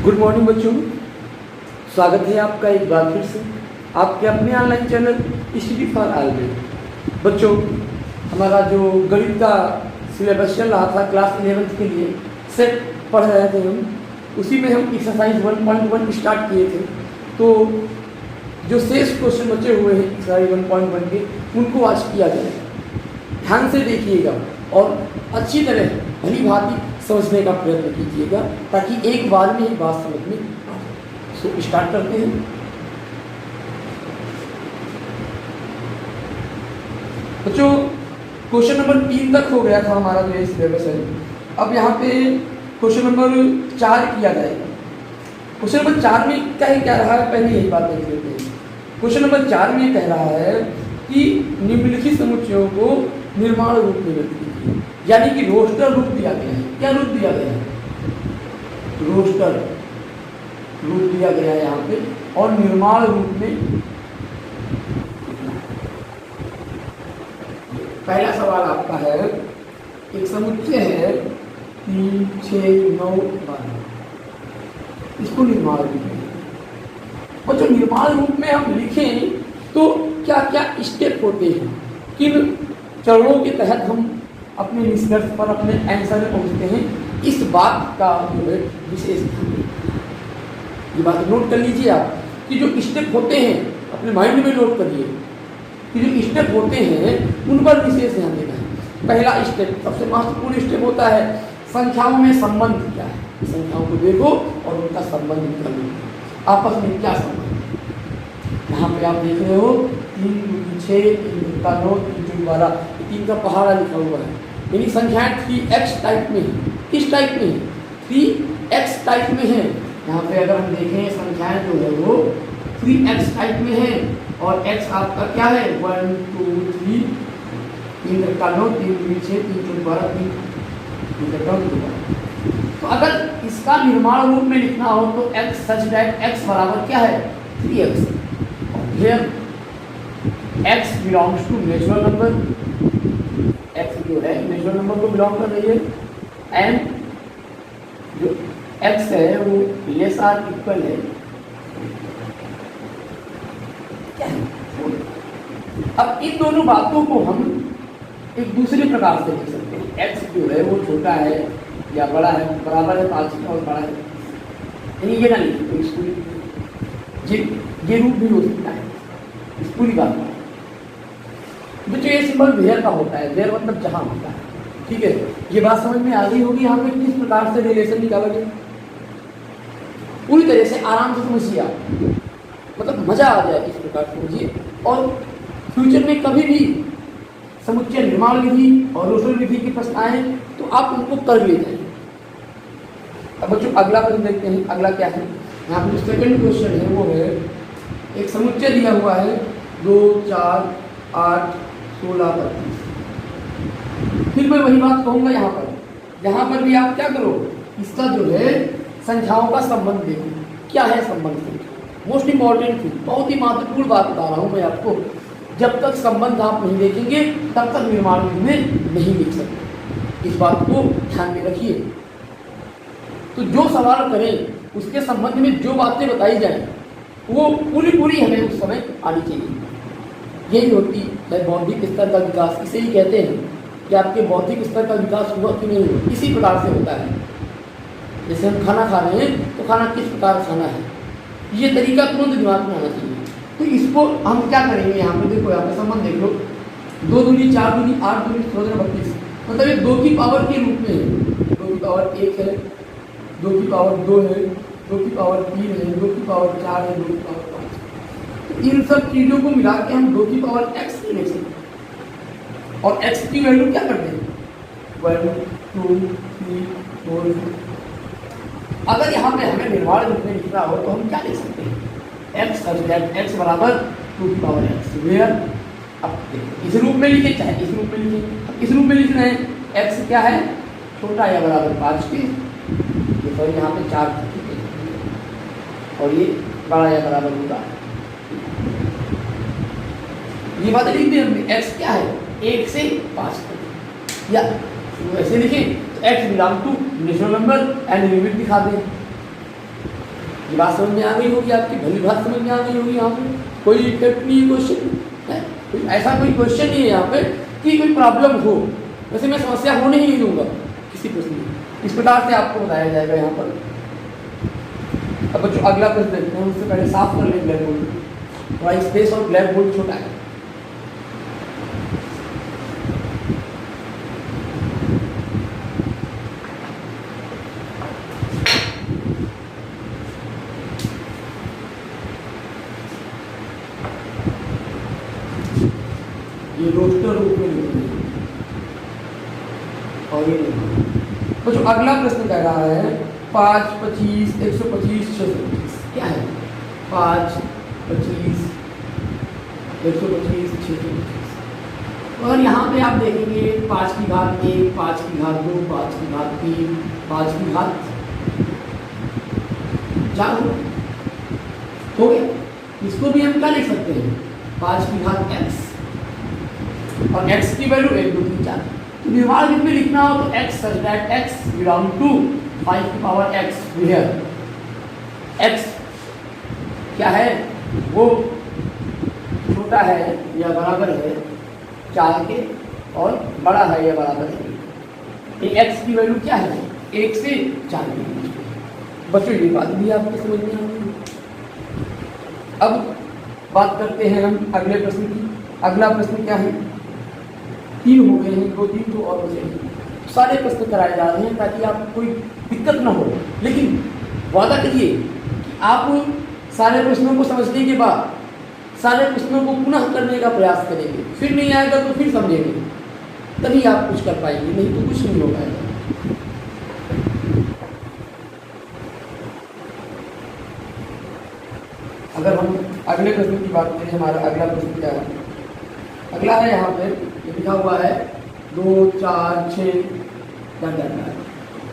Good morning बच्चों, स्वागत है आपका एक बार फिर से आपके अपने online channel study for all में। बच्चों, हमारा जो गणित का सिलेबस चल रहा था क्लास 11th के लिए सेट पढ़ रहे थे हम, उसी में हम एक्सरसाइज 1.1 स्टार्ट किए थे। तो जो शेष क्वेश्चन बचे हुए हैं एक्सरसाइज 1.1 के, उनको आज किया जाएगा। ध्यान से देखिएगा और अच्छी तरह भली भांति समझने का प्रयत्न कीजिएगा ताकि एक बार में ही बात समझ में आ जाए। सो स्टार्ट करते हैं। बच्चों, क्वेश्चन नंबर 3 तक हो गया था हमारा जो ये सिलेबस है। अब यहाँ पे क्वेश्चन नंबर 4 किया जाएगा। क्वेश्चन नंबर 4 में क्या रहा है, पहले यही बात देख लेते हैं। क्वेश्चन नंबर 4 में कह रहा है कि निम्नलिखित समुच्चयों को निर्माण रूप में व्यक्त कीजिए, यानी कि रोस्टर रूप दिया गया है। क्या रूप दिया गया है? रोस्टर रूप दिया गया है यहाँ पे, और निर्माण रूप में पहला सवाल आपका है, एक समुच्चय है 3, 6, 9, 12, इसको निर्माण रूप में, और जो निर्माण रूप में हम लिखें तो क्या क्या स्टेप होते हैं, किन चरणों के तहत हम अपने निष्कर्ष पर, अपने आंसर में पहुंचते हैं, इस बात का जो है विशेष ध्यान। ये बात नोट कर लीजिए आप कि जो स्टेप होते हैं अपने माइंड में नोट करिए कि जो स्टेप होते हैं उन पर विशेष ध्यान देना है। पहला स्टेप, सबसे महत्वपूर्ण स्टेप होता है संख्याओं में संबंध क्या है। संख्याओं को देखो और उनका संबंध निकालो, आपस में क्या संबंध है। यहाँ पे आप देख रहे हो 3, 6, 3, 9, 3, 12, 3 का पहाड़ा लिखा हुआ है, यानी संख्याएं 3x टाइप में है। किस टाइप में है? 3x टाइप में है। यहाँ पे अगर हम देखें संख्याएं जो है वो 3x टाइप में है, और x आपका क्या है 1, 2, 3, 3 का 9, 3, 6, 3, 12, 3। तो अगर इसका निर्माण रूप में लिखना हो तो x सच दैट x बराबर क्या है 3x, और फिर x belongs to natural number, x जो है नेचुरल नंबर को बिलोंग कर रही है, एंड जो x है वो लेस आर इक्वल है क्या है 4। अब इन दोनों बातों को हम एक दूसरे प्रकार से लिख सकते हैं। x जो है वो छोटा है या बड़ा है, बराबर है 5 के और बड़ा है, यानी ये ना लिखिए तो इसको ये रूप भी हो सकता है। इस पूरी बात का बच्चों ये सिंबल वेयर का होता है, वेयर मतलब जहां होता है। ठीक है, ये बात समझ में आ गई होगी। यहाँ पे किस प्रकार से रिलेशन निकाला गया, पूरी तरह से आराम से समझिए आप, मतलब मजा आ जाए इस प्रकार से समझिए। और फ्यूचर में कभी भी समुच्चय निर्माण विधि और रोस्टर विधि के प्रश्न आए तो आप उनको कर ले जाएंगे। अब बच्चों अगला प्रश्न देखते हैं। अगला क्या है, यहाँ पे जो सेकंड क्वेश्चन है वो है, एक समुच्चय दिया हुआ है 2, 4, 8, 16, 32। फिर मैं वही बात कहूँगा यहाँ पर भी आप क्या करो, इसका जो है संख्याओं का संबंध देखो। क्या है संबंध? मोस्ट इंपॉर्टेंट थी, बहुत ही महत्वपूर्ण बात बता रहा हूँ मैं आपको। जब तक संबंध आप नहीं देखेंगे तब तक निर्माण में नहीं लिख सकते, इस बात को ध्यान में रखिए। तो जो सवाल करें उसके संबंध में जो बातें बताई जाए वो पूरी हमें उस समय आनी चाहिए। यही होती है बौद्धिक स्तर का विकास। इसे ही कहते हैं कि आपके बौद्धिक स्तर का विकास हुआ कि नहीं हुआ, इसी प्रकार से होता है। जैसे हम खाना खा रहे हैं तो खाना किस प्रकार खाना है, ये तरीका तुरंत दिमाग में आना चाहिए। तो इसको हम क्या करेंगे, यहाँ पे देखो, यहाँ पे संबंध देख लो, 2 दूनी 4 दूनी 8 दूनी 16 32, मतलब ये 2 की पावर के रूप में है। 2 की पावर 1 है, 2 की पावर 2 है, 2 की पावर 3 है, 2 की पावर 4 है, 2 की पावर 5। तो इन सब चीज़ों को मिला के हम 2 की पावर x लिख सकते हैं, और x की वैल्यू क्या करते हैं 1, 2, 3, 4। अगर यहाँ पे हमें निर्माण रूप में लिखना हो तो हम क्या लिख सकते हैं, x सच दैट x बराबर 2 की पावर x, वेयर। अब इस रूप में लिखे चाहे इस रूप में लिखे, अब इस रूप में लिखना है x क्या है, छोटा या बराबर 5 के, तो यहाँ पे 4 और ये बड़ा या बराबर होगा, ये बात लिख दी हमने। x क्या है 1 से 5 तक, या ऐसे लिखें तो x belong to natural number and limit दिखा दें। ये बात समझ में आ गई होगी, आपकी भली बात समझ में आ गई होगी। यहाँ पे कोई इफेक्ट नहीं है क्वेश्चन है, ऐसा कोई क्वेश्चन नहीं है यहाँ पे कि कोई प्रॉब्लम हो। वैसे मैं समस्या होने ही नहीं दूंगा किसी प्रश्न में, इस प्रकार से आपको बताया जाएगा यहाँ पर। अब बच्चों अगला प्रश्न देखते हैं, उससे पहले साफ कर लें ब्लैक बोर्ड, थोड़ा स्पेस और ब्लैक बोर्ड छोटा है। ये रोस्टर रूप में लिखते हैं और ये तो जो अगला प्रश्न कह रहा है 5, 25, 125, 625 क्या है? 5, 25, 125, 625। और यहाँ पे आप देखेंगे 5 की घात 1, 5 की घात 2, 5 की घात 3, 5 की घात 4 हो गया। इसको भी हम क्या लिख सकते हैं? 5 की घात x और x की वैल्यू 1, 2, 3, 4। तो निर्माण रूप में लिखना हो तो x such that x belong to 5 की पावर x here x क्या है? वो छोटा है या बराबर है 4 के और बड़ा है या बराबर है। ये x की वैल्यू क्या है? 1 से 4 के बीच में। बच्चों ये बात भी आपको समझ में आ गई। अब बात करते हैं हम अगले प्रश्न की। अगला प्रश्न क्या है? 3 हो गए हैं, 2, 3 तो और बचे हैं। सारे प्रश्न कराए जा रहे हैं ताकि आपको कोई दिक्कत ना हो, लेकिन वादा करिए कि आप सारे प्रश्नों को समझने के बाद सारे प्रश्नों को पुनः करने का प्रयास करेंगे। फिर नहीं आएगा तो फिर समझेंगे, तभी आप कुछ कर पाएंगे, नहीं तो कुछ नहीं हो पाएगा। अगर हम अगले प्रश्न की बात करें, हमारा अगला प्रश्न क्या है? अगला है यहाँ पे ये लिखा हुआ है 2, 4, 6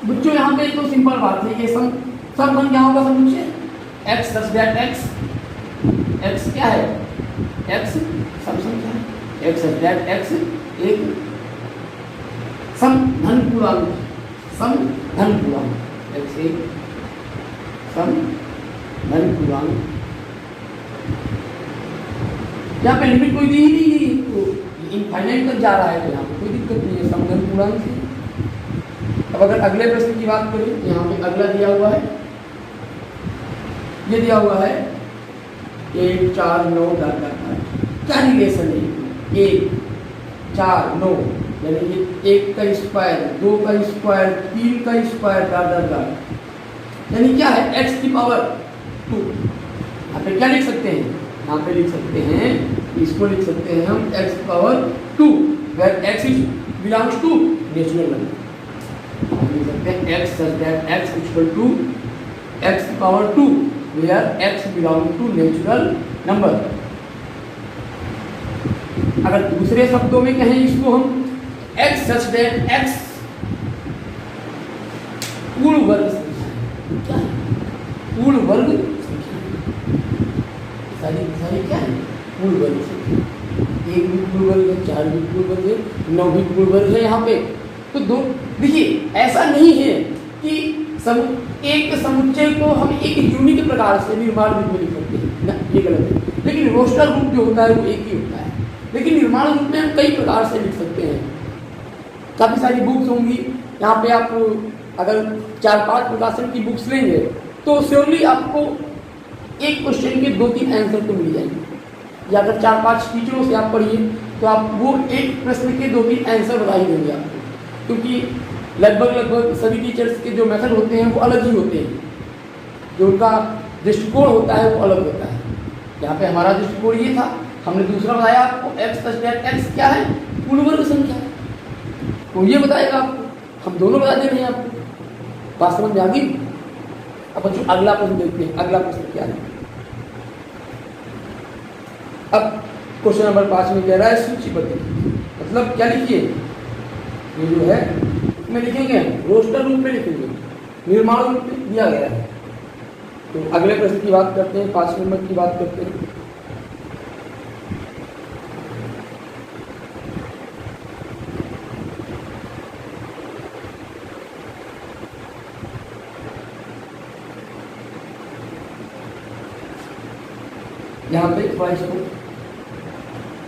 बच्चों यहाँ पे तो सिंपल बात है, ये सम क्या होगा? समझिए x such that x क्या है? x सम संख्या है, x such that x एक सम धन पूर्णांक, सम धन पूर्णांक x एक सम धन पूर्णांक। यहाँ पे लिमिट कोई दी ही नहीं है, तो इनफाइनाइट तक जा रहा है, तो यहाँ पे कोई दिक्कत नहीं है, समधन पूर्णांक से। अब अगर अगले प्रश्न की बात करें, यहाँ पे अगला दिया हुआ है, ये दिया हुआ है 1, 4, 9 क्या रिलेशन है? 1, 4, 9 यानी कि 1 का स्क्वायर, 2 का स्क्वायर, 3 का स्क्वायर यानी क्या है? x की पावर 2। यहाँ पे क्या लिख सकते हैं? यहाँ पे लिख सकते हैं, इसको लिख सकते हैं हम x की power 2 where x belongs to natural number. लिख सकते हैं x such that x equal to x की power 2 where x belongs to natural number. अगर दूसरे शब्दों में कहें इसको हम x such that x पूर्ण वर्ग संख्या। क्या है? पूर्ण वर्ग सारी क्या है? पूर्ण वर्ग संख्या। 1 भी पूर्ण वर्ग है, 4 भी पूर्ण वर्ग है, 9 भी पूर्ण वर्ग है। यहाँ पे तो दो देखिए, ऐसा नहीं है कि एक समुच्चय को हम एक यूनिक प्रकार से निर्माण रूप में लिख सकते हैं ना, ये गलत है। लेकिन रोस्टर रूप जो होता है वो एक ही होता है, लेकिन निर्माण रूप में हम कई प्रकार से लिख सकते हैं। काफ़ी सारी बुक्स होंगी यहाँ पे, आप अगर 4-5 प्रकाशन की बुक्स लेंगे तो श्योरली आपको एक क्वेश्चन के 2-3 आंसर तो मिल जाएंगे, या अगर 4-5 टीचरों से आप पढ़िए तो आप वो एक प्रश्न के 2-3 आंसर बता ही देंगे आपको, क्योंकि लगभग सभी टीचर्स के जो मेथड होते हैं वो अलग ही होते हैं, जो उनका दृष्टिकोण होता है वो अलग होता है। यहाँ पे हमारा दृष्टिकोण ये था, हमने दूसरा बताया आपको x such that x क्या है? पूर्ण वर्ग संख्या। तो ये बताएगा आपको, हम दोनों बता दे रहे हैं आपको। बात समझ में आ गई? अब बच्चों अगला प्रश्न देखते हैं। अगला प्रश्न क्या है? अब क्वेश्चन नंबर 5 में कह रहा है सूचीबद्ध, मतलब क्या लिखिए? ये जो है इसमें लिखेंगे, रोस्टर रूप में लिखेंगे, निर्माण रूप में दिया गया है। तो अगले प्रश्न की बात करते हैं, 5 नंबर की बात करते हैं। यहाँ पे थोड़ा इसको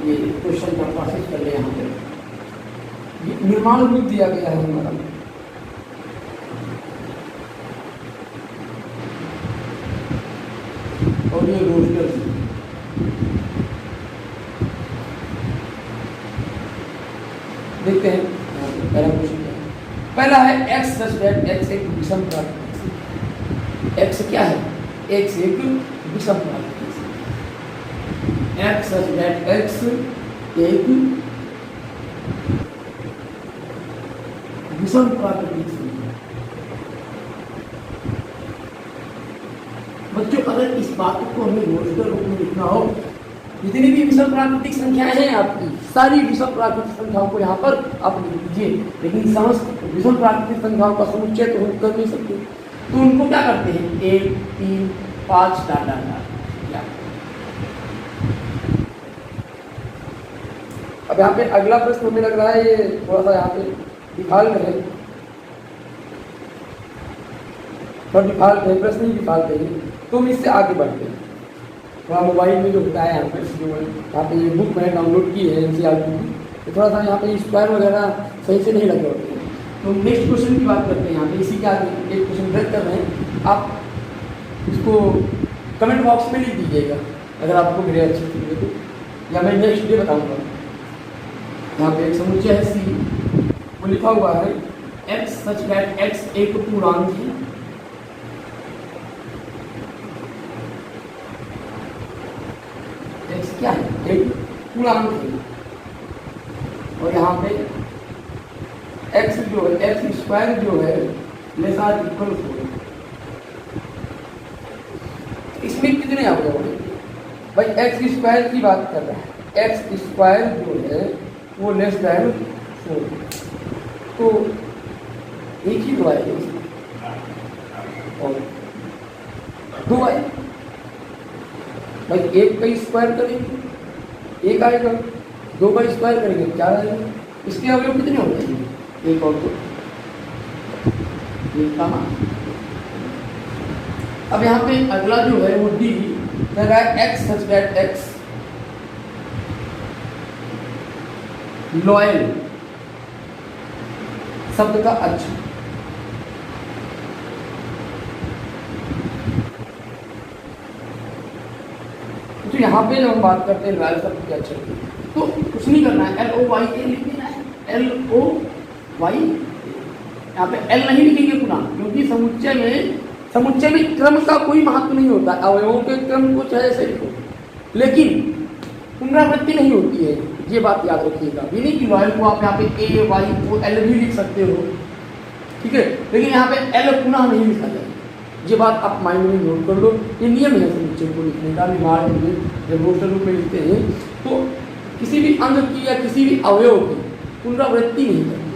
ये क्वेश्चन का प्रोसेस कर ले। यहाँ पे ये निर्माण रूप दिया गया है हमारा, और ये रोस्टर देखते हैं। पहला क्वेश्चन क्या है? पहला है एक्स सच दैट एक्स एक विषम प्राकृतिक। एक्स क्या है? एक्स एक विषम प्राकृतिक। एक्स सच दैट एक्स एक विषम प्राकृतिक संख्या। बच्चों अगर इस बात को हमें रोस्टर रूप में लिखना हो, जितनी भी विषम प्राकृतिक संख्याएं हैं आपकी, सारी विषम प्राकृतिक संख्याओं को यहाँ पर आप लिख दीजिए। लेकिन समस्त विषम प्राकृतिक संख्याओं का समुच्चय तो हम कर नहीं सकते, तो उनको क्या करते हैं? 1 3 5 डाटा या। अब यहाँ पे अगला प्रश्न हमें लग रहा है ये थोड़ा सा यहाँ पे डिफाल्ट है, थोड़ा डिफाल्ट है, प्रश्न ही डिफाल्ट है, तो हम इससे आगे बढ़ते हैं। थोड़ा मोबाइल में जो होता है यहाँ पे, जो यहाँ पे ये बुक मैंने डाउनलोड की है NCERT की, तो थोड़ा सा यहाँ पे स्क्वायर वगैरह सही से नहीं लगे होते हैं। तो नेक्स्ट क्वेश्चन की बात करते हैं। यहाँ पे इसी के आगे एक क्वेश्चन ब्रेक कर रहे हैं, आप इसको कमेंट बॉक्स में लिख दीजिएगा अगर आपको मेरे अच्छे लगे तो, या मैं नेक्स्ट डे बताऊँगा। यहाँ पे एक समुच्चय है C, वो लिखा हुआ है x सच दैट x एक पूर्णांक है। x क्या है? एक पूर्णांक है, और यहाँ पे x जो है, x स्क्वायर जो है लेस आर इक्वल 4। इसमें कितने आ गए भाई? x स्क्वायर की बात कर रहा है, x स्क्वायर जो है वो लेस दैन 4, तो एक ही तो आएगा और 2 आए भाई। 1 का स्क्वायर करेंगे 1 आएगा, 2 का स्क्वायर करेंगे 4 आएगा। इसके अवयव कितने हो जाएंगे? 1 और 2, ये कहाँ। अब यहाँ पे अगला जो है वो D कह रहा है x such that x loyal शब्द का अक्षर। तो यहाँ पे जब हम बात करते हैं लॉयल शब्द के अक्षर की, तो कुछ नहीं करना है, LOYA लिख देना है, LOY। यहाँ पे L नहीं लिखेंगे पुनः, क्योंकि समुच्चय में क्रम का कोई महत्व नहीं होता। अवयवों के क्रम को चाहे ऐसे लिखो, लेकिन पुनरावृत्ति नहीं होती है, ये बात याद रखिएगा। ये नहीं कि लॉयल को आप यहाँ पे AYOL भी लिख सकते हो, ठीक है, लेकिन यहाँ पे L पुनः नहीं लिखा जाए। ये बात आप माइंड में नोट कर लो, ये नियम है समुच्चय को लिखने का। विभाग में जब रोस्टर रूप में लिखते हैं तो किसी भी अंग की या किसी भी अवयव की पुनरावृत्ति नहीं करनी।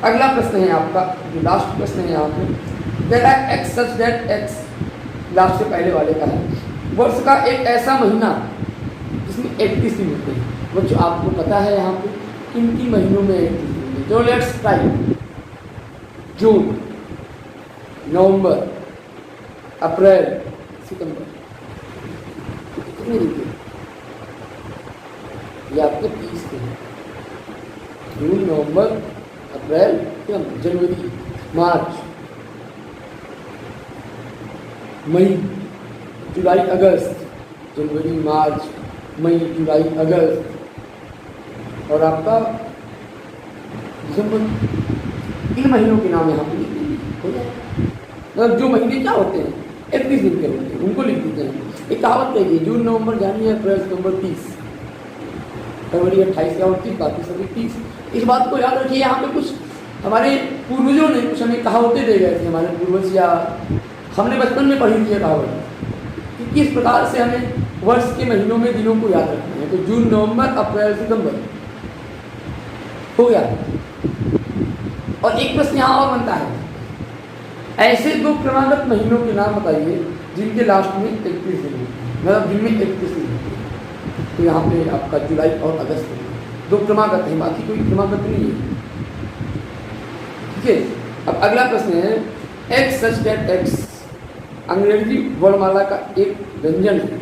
अगला प्रश्न है आपका, जो लास्ट प्रश्न है यहाँ पे, that x such that x, last से पहले वाले का है, वर्ष का एक ऐसा महीना जिसमें 31 दिन होते हैं। बच्चों आपको पता है यहाँ पे किन किन महीनों में 31 दिन है? जो लेट्स ट्राई, जून, नवंबर, अप्रैल, सितंबर, कितने दिन? ये आपके 30 दिन, जून, नवंबर, अप्रैल, जनवरी, मार्च, मई, जुलाई, अगस्त, जनवरी, मार्च, मई, जुलाई, अगस्त, और आपका दिसंबर। इन महीनों के नाम यहाँ पे लिख दीजिए, हो जाए। मतलब जो महीने क्या होते हैं 31 दिन के होते हैं, उनको लिख दीजिए। एक कहावत है, जून, नवंबर, जनवरी, अप्रैल, सितंबर 30, फरवरी 28 या 29, बाकी सभी 30। इस बात को याद रखिए। यहाँ पे कुछ हमारे पूर्वजों ने कुछ हमें कहावतें दे गए थे, हमारे पूर्वज, या हमने बचपन में पढ़ी थी कहावत कि किस प्रकार से हमें वर्ष के महीनों में दिनों को याद रखना है। तो जून, नवंबर, अप्रैल, सितंबर हो गया। और एक प्रश्न यहाँ और बनता है, ऐसे 2 क्रमागत महीनों के नाम बताइए जिनके लास्ट में 31 दिन है, मतलब जिनमें 31 दिन है। तो यहाँ पे आपका जुलाई और अगस्त है, 2 क्रमागत है, बाकी कोई क्रमागत नहीं है, ठीक है। अब अगला प्रश्न है, एक्स सच दैट एक्स अंग्रेजी वर्णमाला का एक व्यंजन है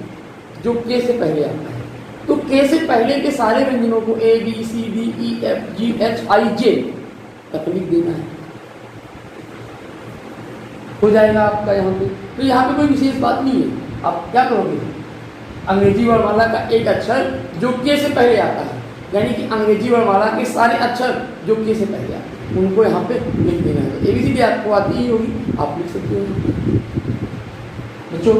जो के से पहले आता है। तो के से पहले के सारे व्यंजनों को A B C D E F G H I J तक लिख देना है, हो जाएगा आपका यहाँ पे। तो यहाँ पे कोई विशेष बात नहीं है। आप क्या करोगे, अंग्रेजी वर्णमाला का एक अक्षर जो के से पहले आता है, यानी कि अंग्रेजी वर्णमाला के सारे अक्षर जो के से पहले आते हैं उनको यहाँ पे लिख देना है। एबीसीडी आपको आती ही होगी, आप लिख सकते हो। बच्चों,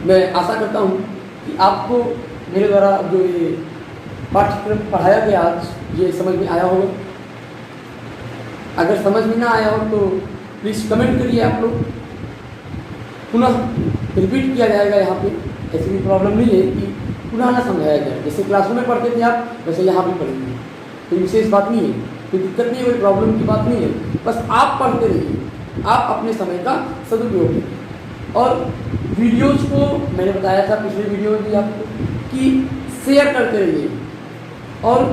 मैं आशा करता हूँ कि आपको मेरे द्वारा जो ये पाठ्यक्रम पढ़ाया गया आज ये समझ में आया होगा। अगर समझ में ना आया हो तो प्लीज़ कमेंट करिए आप लोग, पुनः रिपीट किया जाएगा यहाँ पे। ऐसी भी प्रॉब्लम नहीं है कि पुनः ना समझाया जाए, जैसे क्लासरूम में पढ़ते थे आप वैसे यहाँ भी पढ़ेंगे, कोई विशेष बात नहीं है, कोई दिक्कत नहीं है, कोई प्रॉब्लम की बात नहीं है। बस आप पढ़ते रहिए, आप अपने समय का सदुपयोग करिए। और वीडियोज़ को मैंने बताया था पिछले वीडियो में भी आपको कि शेयर करते रहिए और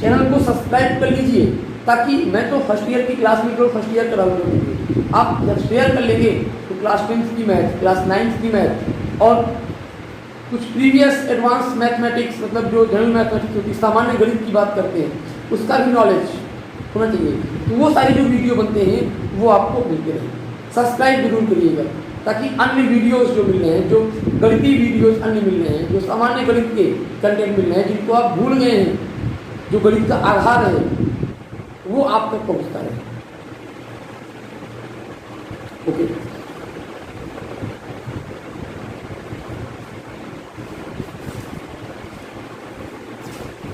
चैनल को सब्सक्राइब कर लीजिए, ताकि मैं तो फर्स्ट ईयर की क्लास में केवल फर्स्ट ईयर कराऊंगा। आप जब शेयर कर लेंगे तो क्लास 10th की मैथ, क्लास 9th की मैथ और कुछ प्रीवियस एडवांस मैथमेटिक्स, मतलब जो जनरल मैथमेटिक्स होती है, सामान्य गणित की बात करते हैं, उसका भी नॉलेज होना चाहिए। तो वो सारे जो वीडियो बनते हैं वो आपको मिलते रहें। सब्सक्राइब जरूर करिएगा, ताकि अन्य वीडियोस जो मिल रहे हैं, जो गणितीय वीडियोस अन्य मिल रहे हैं, जो सामान्य गणित के कंटेंट मिल रहे हैं, जिनको आप भूल गए हैं, जो गणित का आधार है, वो आप तक पहुँचता रहे। ओके।